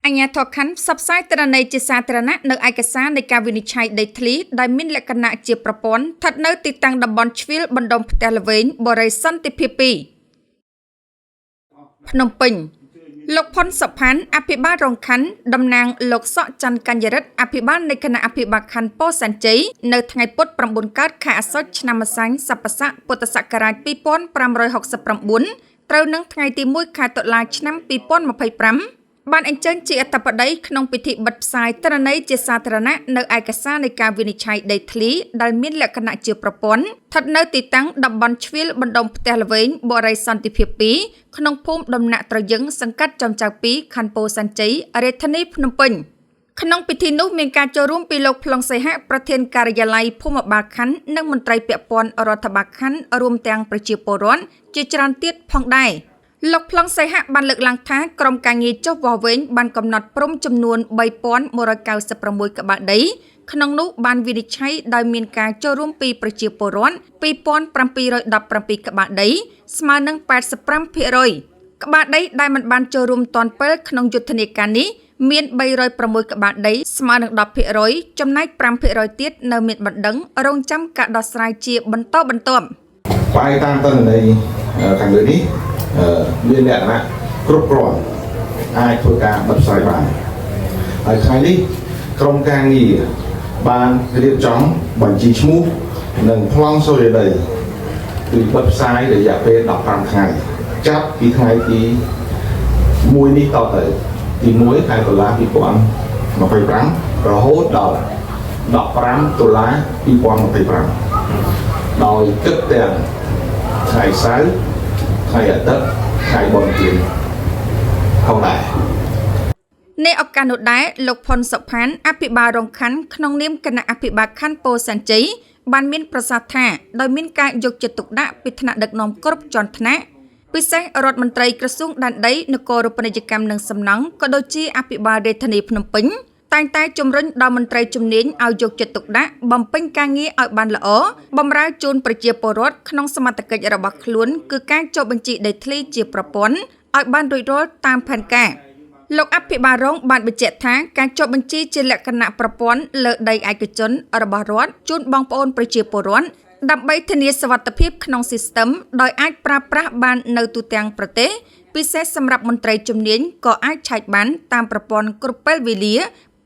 អញ្ញាធរខណ្ឌផ្សព្វផ្សាយទិន្នន័យជាសាធារណៈនៅឯកសារនៃការវិនិច្ឆ័យដីធ្លីដែលមានលក្ខណៈជាប្រព័ន្ធស្ថិតនៅទីតាំងតំបន់ជ្រៀលបណ្ដុំផ្ទះល្វែងបូរីសន្តិភាព2ភ្នំពេញលោកផុនសុផាន់អភិបាលរងខណ្ឌតំណាងលោកសក់ច័ន្ទកញ្ញរិទ្ធអភិបាលនៃគណៈអភិបាលខណ្ឌពោធិ៍សែនជ័យនៅថ្ងៃពុធ9កើតខែអាសត់ឆ្នាំម្សាញ់សប្បស័កពុទ្ធសករាជ2569ត្រូវនឹងថ្ងៃទី1ខែតុលាឆ្នាំ2025បានអញ្ជើញជាអធិបតីក្នុងពិធីបិទផ្សាយទិន្នន័យជាសាធារណៈនៅឯកសារនៃការវិនិច្ឆ័យដីធ្លីដែលមានលក្ខណៈជាប្រព័ន្ធស្ថិតនៅទីតាំងតំបន់ជ្រៀលបណ្ដុំផ្ទះល្វែងបូរីសន្តិភាព2ក្នុងភូមិដំណាក់ត្រយឹងសង្កាត់ចំចៅ2ខណ្ឌពោធិ៍សែនជ័យរាជធានីភ្នំពេញក្នុងពិធីនោះមានការចូលរួមពីលោកប្លង់សីហៈប្រធានការិយាល័យភូមិបាលខណ្ឌនិងមន្ត្រីពាក់ព័ន្ធរដ្ឋបាលខណ្ឌរួមទាំងប្រជាពលរដ្ឋជាច្រើនទៀតផងដែរលោកប្លង់សីហៈបានលើកឡើងថាក្រុមការងារចុះវាស់វែងបានកំណត់ព្រំចំនួន3196ក្បាលដីក្នុងនោះបានវិនិច្ឆ័យដោយមានការចូលរួមពីប្រជាពលរដ្ឋ2717ក្បាលដីស្មើនឹង 85% ក្បាលដីដែលមិនបានចូលរួមទាន់ពេលក្នុងយុទ្ធនាការនេះមាន306ក្បាលដីស្មើនឹង 10% ចំណែក 5% ទៀតនៅមានបណ្ដឹងរងចាំការដោះស្រាយជាបន្តបន្ទាប់បាយតាមទិន្នន័យខាងលើនេះមានលក្ខណៈគ្រប់គ្រាន់អាចធ្វើការបិទផ្សាយបានហើយថ្ងៃនេះក្រុមការងារបានរៀបចំបញ្ជីឈ្មោះនិងប្លង់សូរិយដីគឺបិទផ្សាយរយៈពេល15ថ្ងៃចាប់ពីថ្ងៃទី1នេះតទៅទី1ខែតុលា2025រហូតដល់15តុលា2025ដោយគិតទាំងថ្ងៃសៅរ៍ថ្ងៃអាទិត្យថ្ងៃបុណ្យទានផងដែរในឱកាសនោះដែរលោកផុនសុផាន់អភិបាលរងខណ្ឌក្នុងនាមគណៈអភិបាលខណ្ឌពោធិ៍សែនជ័យបានមានប្រសាសន៍ថាដោយមានការយកចិត្តទុកដាក់ពីថ្នាក់ដឹកនាំគ្រប់ជាន់ថ្នាក់ពិសេសរដ្ឋមន្ត្រីក្រសួងដែនដីនគររូបនីយកម្មនិងសំណង់ក៏ដូចជាអភិបាលរាជធានីភ្នំពេញតែងតែជំរុញដល់មន្ត្រីជំនាញឲ្យយកចិត្តទុកដាក់បំពេញការងារឲ្យបានល្អបម្រើជូនប្រជាពលរដ្ឋក្នុងសមត្ថកិច្ចរបស់ខ្លួនគឺការចុះបញ្ជីដីធ្លីជាប្រព័ន្ធឲ្យបានរួចរាល់តាមផែនការលោកអភិបាលរងបានបញ្ជាក់ថាការចុះបញ្ជីជាលក្ខណៈប្រព័ន្ធលើដីឯកជនរបស់រដ្ឋជូនបងប្អូនប្រជាពលរដ្ឋដើម្បីធានាសុវត្ថិភាពក្នុងស៊ីស្ទឹមដោយអាចប្រើប្រាស់បាននៅទូទាំងប្រទេសពិសេសសម្រាប់មន្ត្រីជំនាញក៏អាចឆែកបានតាមប្រព័ន្ធគ្រប់ពេលវេលា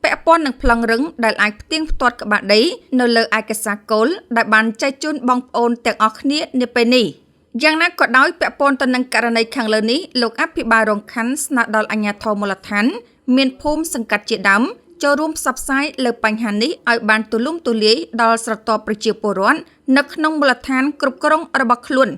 ពាក់ព័ន្ធនឹងប្លង់រឹងដែលអាចផ្ទៀងផ្ទាត់ក្បាលដីនៅលើឯកសារគោលដែលបានចែកជូនបងប្អូនទាំងអស់គ្នានាពេលនេះយ៉ាងណាក៏ដោយពាក់ព័ន្ធទៅនឹងករណីខាងលើនេះលោកអភិបាលរងខណ្ឌស្នើដល់អាជ្ញាធរមូលដ្ឋានមានភូមិសង្កាត់ជាដើមចូលរួមផ្សព្វផ្សាយលើបញ្ហានេះឲ្យបានទូលំទូលាយដល់ស្រទាប់ប្រជាពលរដ្ឋនៅក្នុងមូលដ្ឋានគ្រប់គ្រងរបស់ខ្លួន